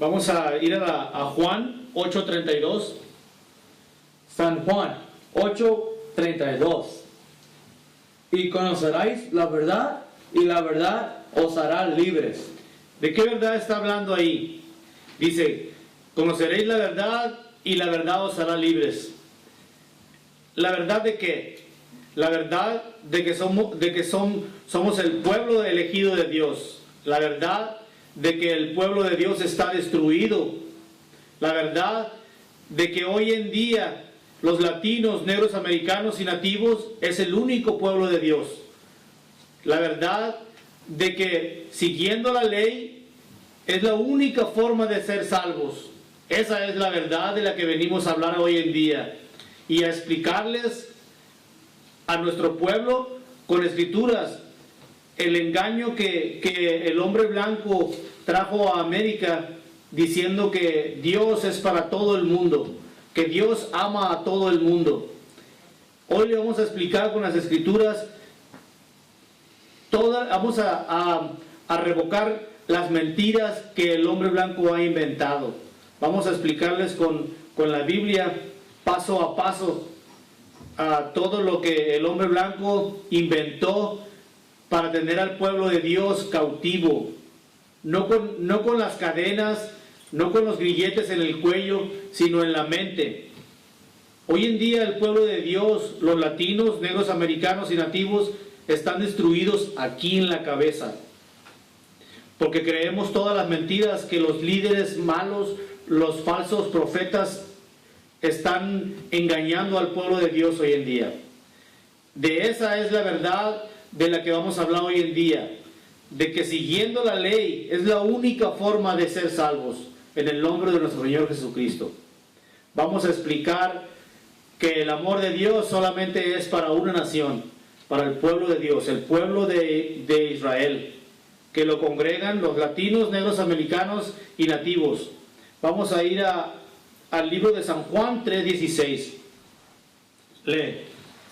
Vamos a ir a Juan 8:32. San Juan 8:32. Y conoceréis la verdad, y la verdad os hará libres. ¿De qué verdad está hablando ahí? Dice, conoceréis la verdad y la verdad os hará libres. ¿La verdad de qué? La verdad de que somos el pueblo elegido de Dios. La verdad de que el pueblo de Dios está destruido. La verdad de que hoy en día los latinos, negros, americanos y nativos es el único pueblo de Dios. La verdad de que siguiendo la ley es la única forma de ser salvos. Esa es la verdad de la que venimos a hablar hoy en día y a explicarles a nuestro pueblo con escrituras el engaño que el hombre blanco trajo a América diciendo que Dios es para todo el mundo, que Dios ama a todo el mundo. Hoy le vamos a explicar con las escrituras vamos a revocar las mentiras que el hombre blanco ha inventado. Vamos a explicarles con la Biblia paso a paso a todo lo que el hombre blanco inventó para tener al pueblo de Dios cautivo, no con las cadenas, no con los grilletes en el cuello, sino en la mente. Hoy en día el pueblo de Dios, los latinos, negros, americanos y nativos, están destruidos aquí en la cabeza, porque creemos todas las mentiras que los líderes malos, los falsos profetas, están engañando al pueblo de Dios hoy en día. De esa es la verdad de la que vamos a hablar hoy en día, de que siguiendo la ley es la única forma de ser salvos, en el nombre de nuestro Señor Jesucristo. Vamos a explicar que el amor de Dios solamente es para una nación, para el pueblo de Dios, el pueblo de Israel, que lo congregan los latinos, negros, americanos y nativos. Vamos a ir al libro de San Juan 3:16. Lee.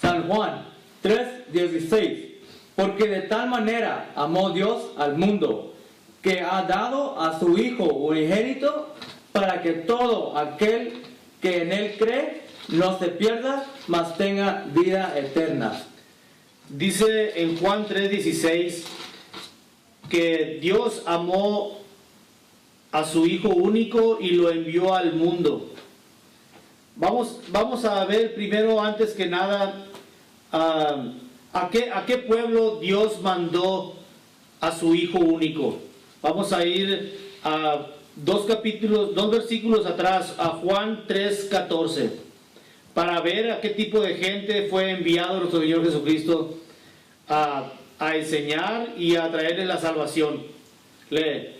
San Juan 3:16. Porque de tal manera amó Dios al mundo, que ha dado a su Hijo unigénito, para que todo aquel que en Él cree no se pierda, mas tenga vida eterna. Dice en Juan 3:16 que Dios amó a su Hijo único y lo envió al mundo. Vamos a ver primero, antes que nada, ¿a qué pueblo Dios mandó a su Hijo único? Vamos a ir a dos versículos atrás, a Juan 3:14, para ver a qué tipo de gente fue enviado nuestro Señor Jesucristo a enseñar y a traerle la salvación. Lee.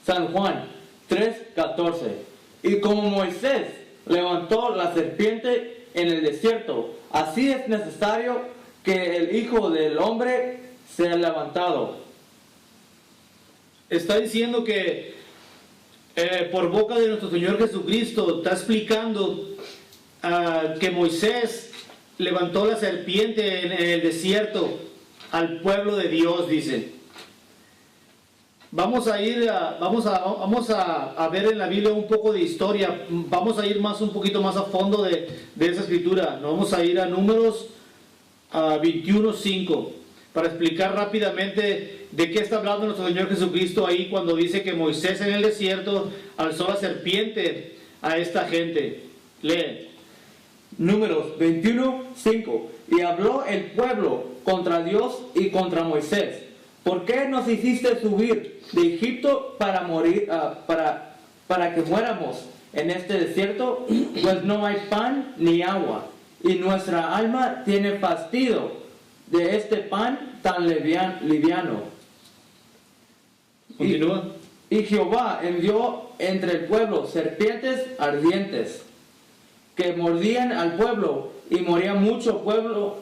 San Juan 3:14. Y como Moisés levantó la serpiente en el desierto, así es necesario que el Hijo del Hombre sea levantado. Está diciendo que por boca de nuestro Señor Jesucristo está explicando que Moisés levantó la serpiente en el desierto al pueblo de Dios, dice. Vamos a ver en la Biblia un poco de historia. Vamos a ir un poquito más a fondo de esa escritura. Nos vamos a ir a Números 21:5 para explicar rápidamente de qué está hablando nuestro Señor Jesucristo ahí cuando dice que Moisés en el desierto alzó la serpiente a esta gente. Lee. Números 21:5. Y habló el pueblo contra Dios y contra Moisés. ¿Por qué nos hiciste subir de Egipto para morir, para que muéramos en este desierto? Pues no hay pan ni agua, y nuestra alma tiene fastidio de este pan tan liviano. Continúa. Y Jehová envió entre el pueblo serpientes ardientes, que mordían al pueblo, y moría mucho pueblo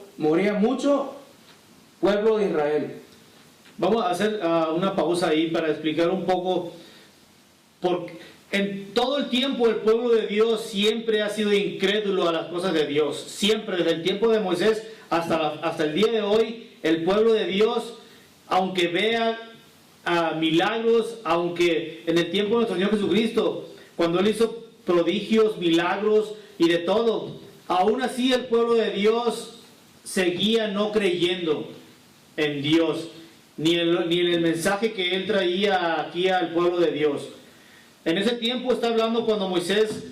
de Israel. Vamos a hacer una pausa ahí para explicar un poco, porque en todo el tiempo el pueblo de Dios siempre ha sido incrédulo a las cosas de Dios. Siempre, desde el tiempo de Moisés hasta el día de hoy, el pueblo de Dios, aunque vea milagros, aunque en el tiempo de nuestro Señor Jesucristo, cuando Él hizo prodigios, milagros y de todo, aún así el pueblo de Dios seguía no creyendo en Dios, ni en el mensaje que Él traía aquí al pueblo de Dios. En ese tiempo está hablando cuando Moisés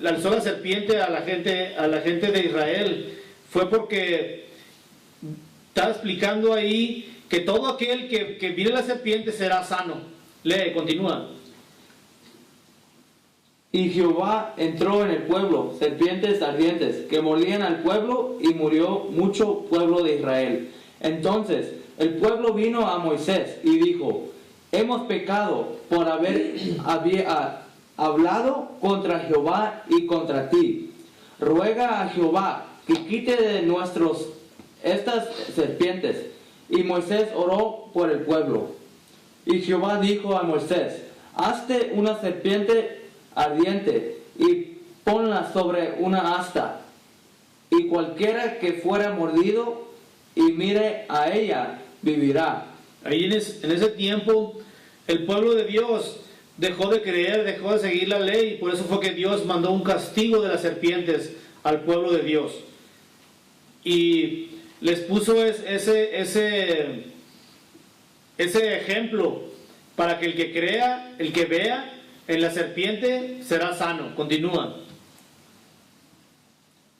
lanzó la serpiente a la gente de Israel. Fue porque está explicando ahí que todo aquel que mire la serpiente será sano. Lee, continúa. Y Jehová entró en el pueblo, serpientes ardientes, que mordían al pueblo, y murió mucho pueblo de Israel. Entonces el pueblo vino a Moisés y dijo: hemos pecado por haber hablado contra Jehová y contra ti. Ruega a Jehová que quite de nosotros estas serpientes. Y Moisés oró por el pueblo. Y Jehová dijo a Moisés: hazte una serpiente ardiente y ponla sobre una asta, y cualquiera que fuera mordido y mire a ella vivirá. Ahí en ese tiempo el pueblo de Dios dejó de creer, dejó de seguir la ley, y por eso fue que Dios mandó un castigo de las serpientes al pueblo de Dios. Y les puso ese ejemplo para que el que crea, el que vea en la serpiente será sano. Continúa.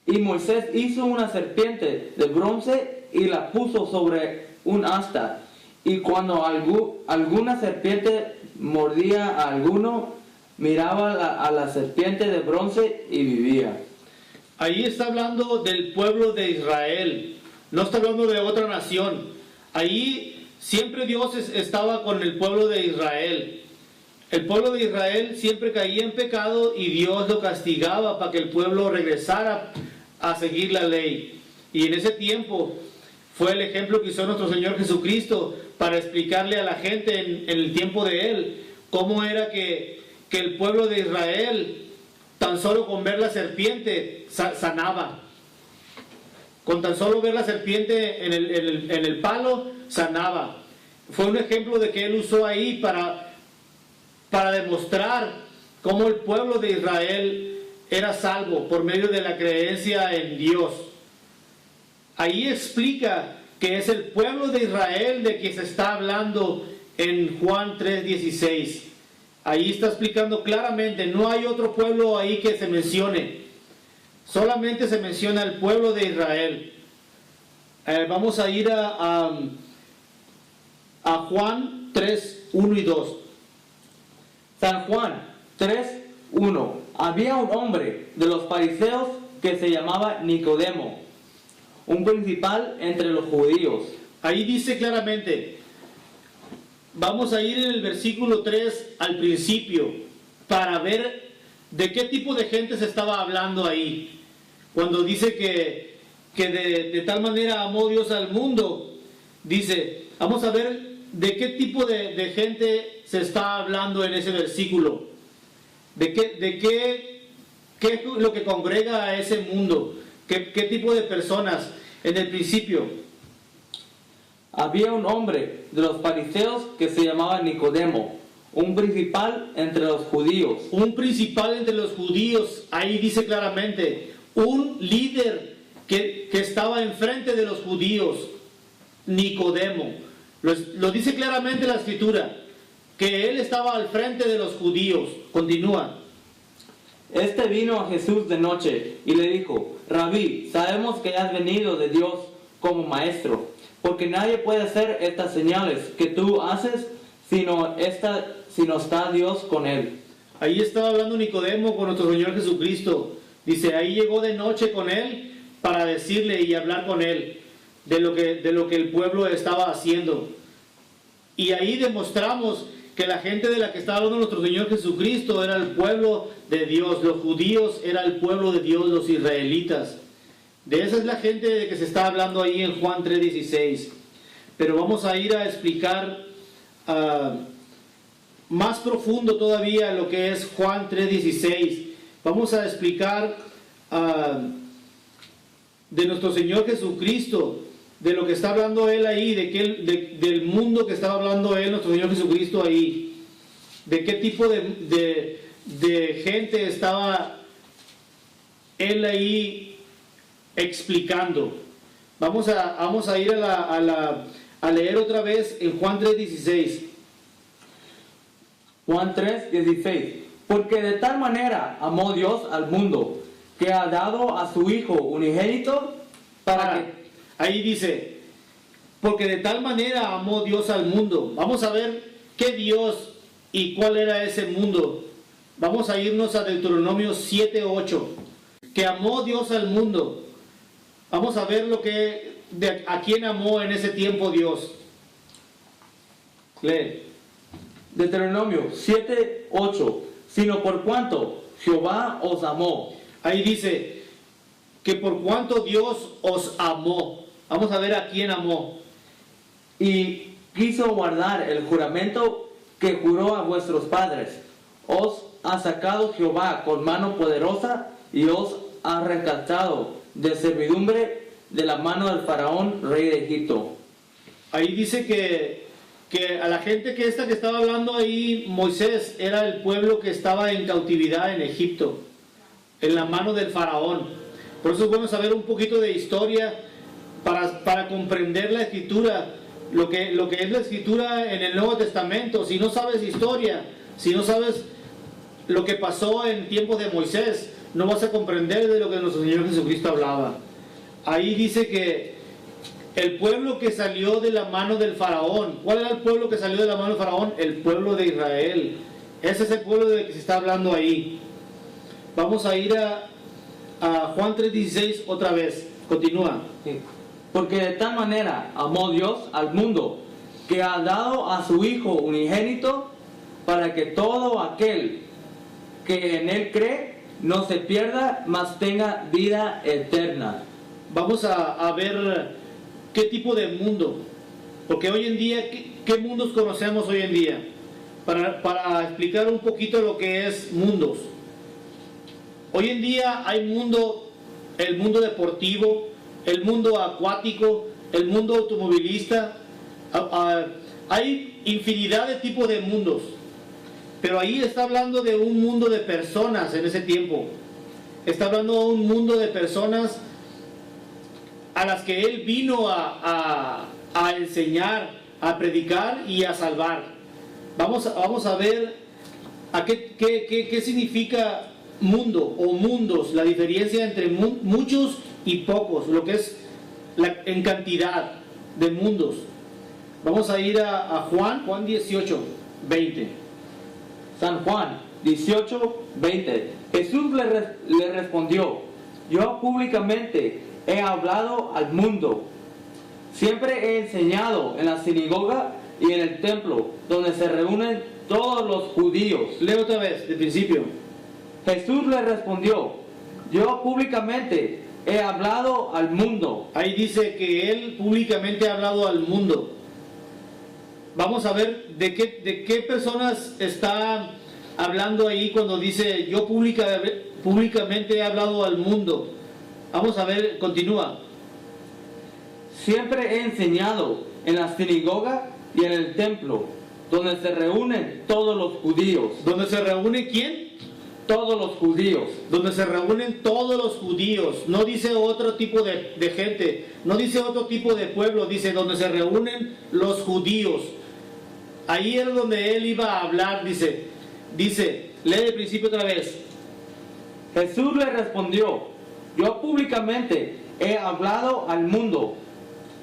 Y Moisés hizo una serpiente de bronce y la puso sobre un asta. Y cuando alguna serpiente mordía a alguno, miraba a la serpiente de bronce y vivía. Ahí está hablando del pueblo de Israel, no está hablando de otra nación. Ahí siempre Dios estaba con el pueblo de Israel. El pueblo de Israel siempre caía en pecado y Dios lo castigaba para que el pueblo regresara a seguir la ley. Y en ese tiempo fue el ejemplo que usó nuestro Señor Jesucristo para explicarle a la gente en el tiempo de Él cómo era que el pueblo de Israel, tan solo con ver la serpiente, sanaba. Con tan solo ver la serpiente en el palo, sanaba. Fue un ejemplo de que Él usó ahí para demostrar cómo el pueblo de Israel era salvo por medio de la creencia en Dios. Ahí explica que es el pueblo de Israel de que se está hablando en Juan 3:16. Ahí está explicando claramente, no hay otro pueblo ahí que se mencione. Solamente se menciona el pueblo de Israel. Vamos a ir a Juan 3:1 y 2. San Juan 3:1. Había un hombre de los fariseos que se llamaba Nicodemo, un principal entre los judíos. Ahí dice claramente, vamos a ir en el versículo 3 al principio para ver de qué tipo de gente se estaba hablando ahí. Cuando dice que de tal manera amó Dios al mundo, dice, vamos a ver de qué tipo de gente se está hablando en ese versículo. ¿De qué es lo que congrega a ese mundo? ¿Qué tipo de personas? En el principio había un hombre de los fariseos que se llamaba Nicodemo, un principal entre los judíos. Un principal entre los judíos, ahí dice claramente, un líder que estaba enfrente de los judíos, Nicodemo. Lo dice claramente la escritura, que él estaba al frente de los judíos. Continúa. Este vino a Jesús de noche y le dijo: Rabí, sabemos que has venido de Dios como maestro, porque nadie puede hacer estas señales que tú haces sino está Dios con él. Ahí estaba hablando Nicodemo con nuestro Señor Jesucristo. Dice, ahí llegó de noche con él para decirle y hablar con él de lo que el pueblo estaba haciendo. Y ahí demostramos que la gente de la que estaba hablando nuestro Señor Jesucristo era el pueblo de Dios. Los judíos era el pueblo de Dios, los israelitas. De esa es la gente de que se está hablando ahí en Juan 3:16. Pero vamos a ir a explicar más profundo todavía lo que es Juan 3:16. Vamos a explicar de nuestro Señor Jesucristo, de lo que está hablando él ahí, del mundo que estaba hablando él, nuestro Señor Jesucristo ahí, de qué tipo de gente estaba él ahí explicando. Vamos a ir a leer otra vez en Juan 3:16. Juan 3:16. Porque de tal manera amó Dios al mundo, que ha dado a su Hijo unigénito para que... Ahí dice, porque de tal manera amó Dios al mundo. Vamos a ver qué Dios y cuál era ese mundo. Vamos a irnos a Deuteronomio 7:8. Que amó Dios al mundo. Vamos a ver a quién amó en ese tiempo Dios. Lee. Deuteronomio 7:8. Sino por cuanto Jehová os amó. Ahí dice que por cuanto Dios os amó. Vamos a ver a quién amó. Y quiso guardar el juramento que juró a vuestros padres. Os ha sacado Jehová con mano poderosa y os ha rescatado de servidumbre de la mano del faraón, rey de Egipto. Ahí dice que a la gente que estaba hablando ahí, Moisés, era el pueblo que estaba en cautividad en Egipto, en la mano del faraón. Por eso es bueno saber un poquito de historia para comprender la escritura, lo que es la escritura en el Nuevo Testamento. Si no sabes historia, si no sabes lo que pasó en tiempos de Moisés, no vas a comprender de lo que nuestro Señor Jesucristo hablaba. Ahí dice que el pueblo que salió de la mano del faraón. ¿Cuál era el pueblo que salió de la mano del faraón? El pueblo de Israel. Ese es el pueblo del que se está hablando ahí. Vamos a ir a Juan 3:16 otra vez. Continúa. Sí. Porque de tal manera amó Dios al mundo, que ha dado a su Hijo unigénito, para que todo aquel que en él cree no se pierda, mas tenga vida eterna. Vamos a ver qué tipo de mundo, porque hoy en día, ¿qué mundos conocemos hoy en día? Para explicar un poquito lo que es mundos. Hoy en día hay el mundo deportivo, el mundo acuático, el mundo automovilista. Hay infinidad de tipos de mundos, pero ahí está hablando de un mundo de personas en ese tiempo. Está hablando de un mundo de personas a las que Él vino a enseñar, a predicar y a salvar. Vamos a ver qué significa mundo o mundos, la diferencia entre muchos y pocos, lo que es en cantidad de mundos. Vamos a ir a Juan 18:20. San Juan 18:20. Jesús le respondió: yo públicamente he hablado al mundo. Siempre he enseñado en la sinagoga y en el templo, donde se reúnen todos los judíos. Leo otra vez, de principio. Jesús le respondió: yo públicamente he hablado al mundo. Ahí dice que Él públicamente ha hablado al mundo. Vamos a ver de qué personas está hablando ahí cuando dice yo públicamente he hablado al mundo. Vamos a ver, continúa. Siempre he enseñado en la sinagoga y en el templo, donde se reúnen todos los judíos. ¿Dónde se reúne quién? Todos los judíos. Donde se reúnen todos los judíos. No dice otro tipo de gente, no dice otro tipo de pueblo, dice donde se reúnen los judíos. Ahí es donde Él iba a hablar, dice, lee el principio otra vez. Jesús le respondió: yo públicamente he hablado al mundo.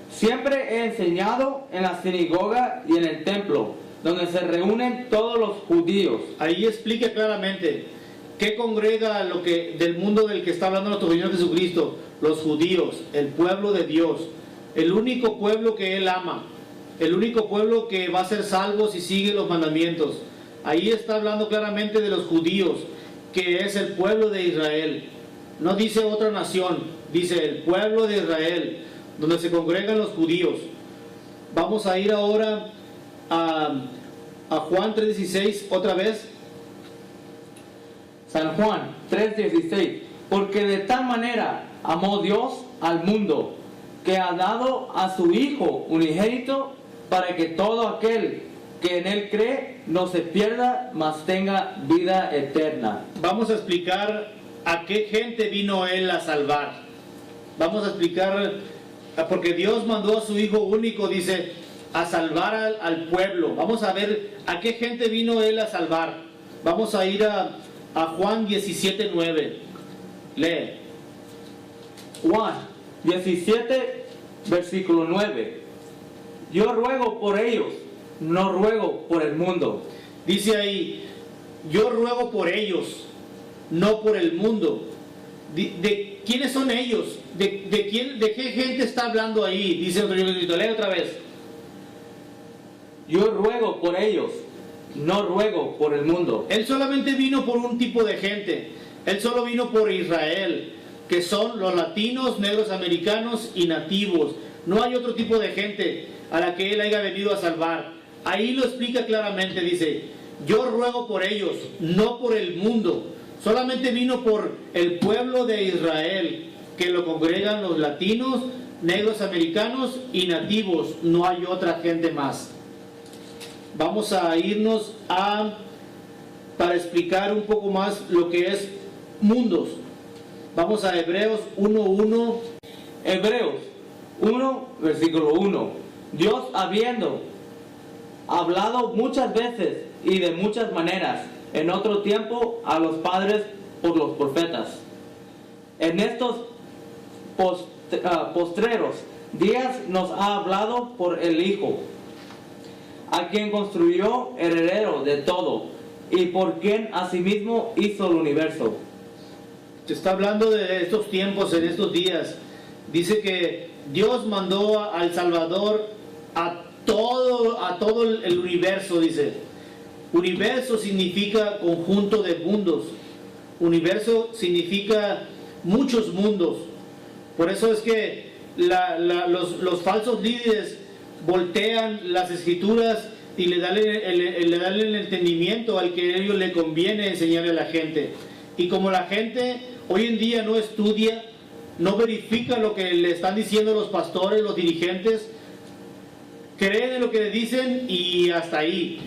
Siempre he enseñado en la sinagoga y en el templo, donde se reúnen todos los judíos. Ahí explica claramente qué congrega del mundo del que está hablando nuestro Señor Jesucristo. Los judíos, el pueblo de Dios, el único pueblo que Él ama, el único pueblo que va a ser salvo si sigue los mandamientos. Ahí está hablando claramente de los judíos, que es el pueblo de Israel. No dice otra nación, dice el pueblo de Israel, donde se congregan los judíos. Vamos a ir ahora a Juan 3:16 otra vez. San Juan 3:16. Porque de tal manera amó Dios al mundo, que ha dado a su Hijo unigénito para que todo aquel que en Él cree no se pierda, mas tenga vida eterna. Vamos a explicar a qué gente vino Él a salvar. Vamos a explicar, porque Dios mandó a su Hijo único, dice, a salvar al pueblo. Vamos a ver a qué gente vino Él a salvar. Vamos a ir a Juan 17:9. Lee. Juan 17, versículo 9. Yo ruego por ellos, no ruego por el mundo. Dice ahí, yo ruego por ellos, no por el mundo. ¿De quiénes son ellos? ¿De qué gente está hablando ahí? Dice otro libro. Lee otra vez. Yo ruego por ellos, no ruego por el mundo. Él solamente vino por un tipo de gente. Él solo vino por Israel, que son los latinos, negros americanos y nativos. No hay otro tipo de gente a la que Él haya venido a salvar. Ahí lo explica claramente, dice, yo ruego por ellos, no por el mundo. Solamente vino por el pueblo de Israel, que lo congregan los latinos, negros americanos y nativos. No hay otra gente más. Vamos a irnos para explicar un poco más lo que es mundos. Vamos a Hebreos 1:1. Hebreos 1, versículo 1. Dios, habiendo hablado muchas veces y de muchas maneras en otro tiempo a los padres por los profetas, en estos postreros días nos ha hablado por el Hijo, a quien construyó heredero de todo y por quien asimismo hizo el universo. Se está hablando de estos tiempos, en estos días. Dice que Dios mandó al Salvador a todo el universo, dice. Universo significa conjunto de mundos. Universo significa muchos mundos. Por eso es que los falsos líderes voltean las escrituras y le dan el entendimiento al que a ellos le conviene enseñarle a la gente. Y como la gente hoy en día no estudia, no verifica lo que le están diciendo los pastores, los dirigentes, creen en lo que le dicen y hasta ahí.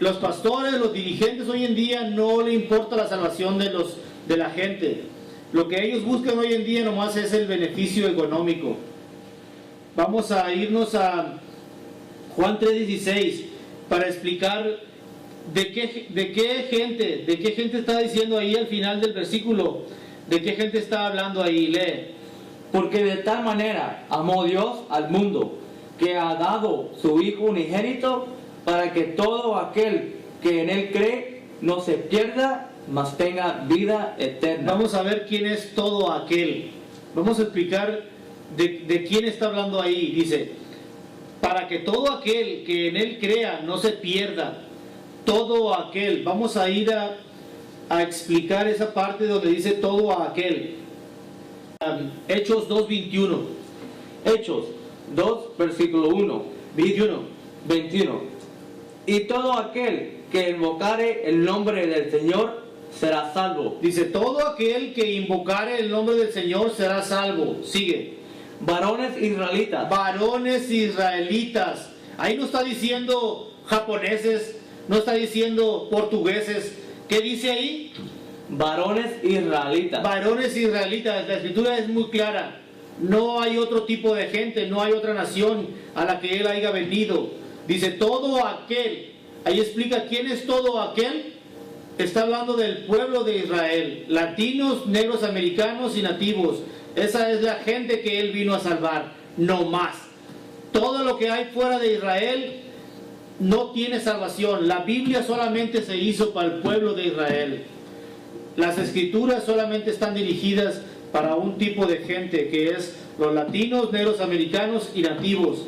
Los pastores, los dirigentes hoy en día no le importa la salvación de la gente. Lo que ellos buscan hoy en día nomás es el beneficio económico. Vamos a irnos a Juan 3:16 para explicar de qué gente está diciendo ahí al final del versículo. ¿De qué gente está hablando ahí? Lee. Porque de tal manera amó Dios al mundo, que ha dado su Hijo unigénito, para que todo aquel que en Él cree no se pierda, mas tenga vida eterna. Vamos a ver quién es todo aquel. Vamos a explicar de quién está hablando ahí. Dice, para que todo aquel que en Él crea no se pierda. Todo aquel. Vamos a ir a explicar esa parte donde dice todo aquel. Hechos 2:21. Hechos 2, versículo 1. 21. Y todo aquel que invocare el nombre del Señor será salvo. Dice, todo aquel que invocare el nombre del Señor será salvo. Sigue. Varones israelitas. Varones israelitas. Ahí no está diciendo japoneses, no está diciendo portugueses. ¿Qué dice ahí? Varones israelitas. Varones israelitas. La escritura es muy clara. No hay otro tipo de gente, no hay otra nación a la que Él haya venido. Dice todo aquel. Ahí explica quién es todo aquel. Está hablando del pueblo de Israel. Latinos, negros, americanos y nativos. Esa es la gente que Él vino a salvar. No más. Todo lo que hay fuera de Israel no tiene salvación. La Biblia solamente se hizo para el pueblo de Israel. Las escrituras solamente están dirigidas para un tipo de gente, que es los latinos, negros, americanos y nativos.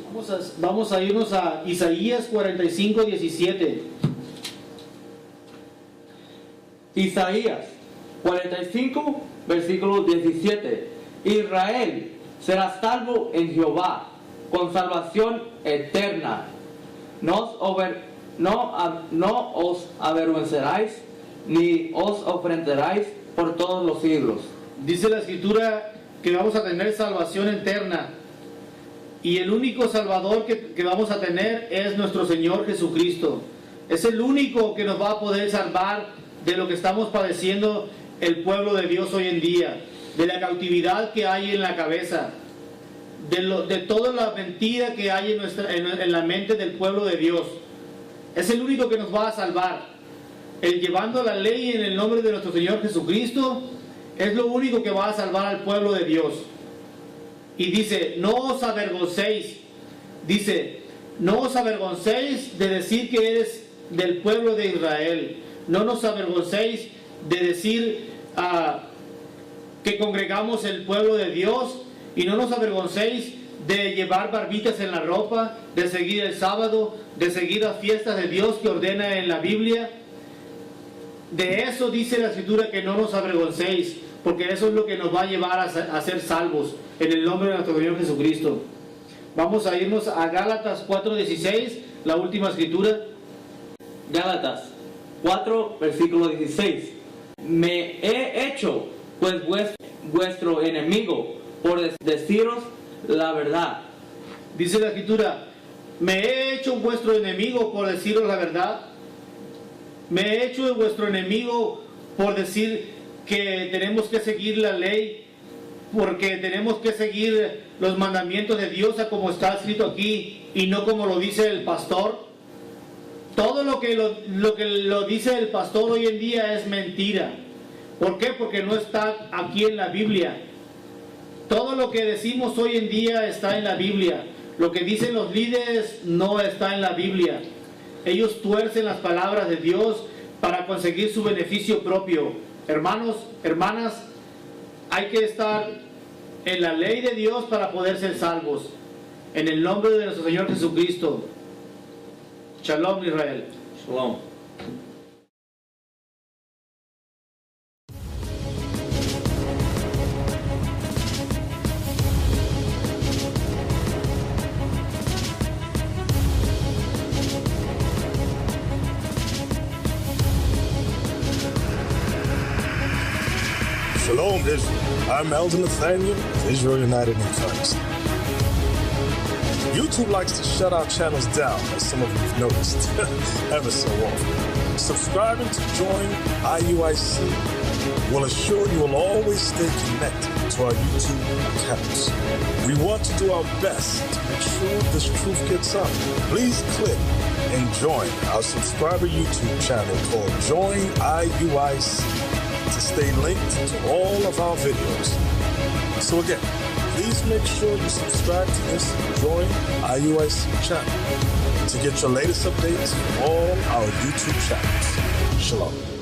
Vamos a irnos a Isaías 45:17. Isaías 45, versículo 17. Israel será salvo en Jehová, con salvación eterna. No os avergonzaréis, ni os ofenderéis por todos los siglos. Dice la escritura que vamos a tener salvación eterna. Y el único Salvador que vamos a tener es nuestro Señor Jesucristo. Es el único que nos va a poder salvar de lo que estamos padeciendo el pueblo de Dios hoy en día, de la cautividad que hay en la cabeza, de toda la mentira que hay en la mente del pueblo de Dios. Es el único que nos va a salvar. El llevando la ley en el nombre de nuestro Señor Jesucristo es lo único que va a salvar al pueblo de Dios. Y dice, no os avergoncéis. Dice, no os avergoncéis de decir que eres del pueblo de Israel. No nos avergoncéis de decir que congregamos el pueblo de Dios. Y no nos avergoncéis de llevar barbitas en la ropa, de seguir el sábado, de seguir las fiestas de Dios que ordena en la Biblia. De eso dice la Escritura, que no nos avergoncéis, porque eso es lo que nos va a llevar a ser salvos en el nombre de nuestro Señor Jesucristo. Vamos a irnos a Gálatas 4:16, la última escritura. Gálatas 4, versículo 16. Me he hecho pues vuestro enemigo por deciros la verdad. Dice la escritura, me he hecho vuestro enemigo por deciros la verdad. Me he hecho vuestro enemigo por decir que tenemos que seguir la ley, porque tenemos que seguir los mandamientos de Dios a como está escrito aquí y no como lo dice el pastor. Todo lo que lo dice el pastor hoy en día es mentira. ¿Por qué? Porque no está aquí en la Biblia. Todo lo que decimos hoy en día está en la Biblia. Lo que dicen los líderes no está en la Biblia. Ellos tuercen las palabras de Dios para conseguir su beneficio propio. Hermanos, hermanas, hay que estar en la ley de Dios para poder ser salvos. En el nombre de nuestro Señor Jesucristo. Shalom, Israel. Shalom. Shalom, Israel. I'm Elder Nathaniel of Israel United in Christ. YouTube likes to shut our channels down, as some of you have noticed, ever so often. Subscribing to join IUIC will assure you will always stay connected to our YouTube accounts. We want to do our best to make sure this truth gets out. Please click and join our subscriber YouTube channel called Join IUIC to stay linked to all of our videos. So again, please make sure you subscribe to this Join IUIC channel to get your latest updates from all our YouTube channels. Shalom.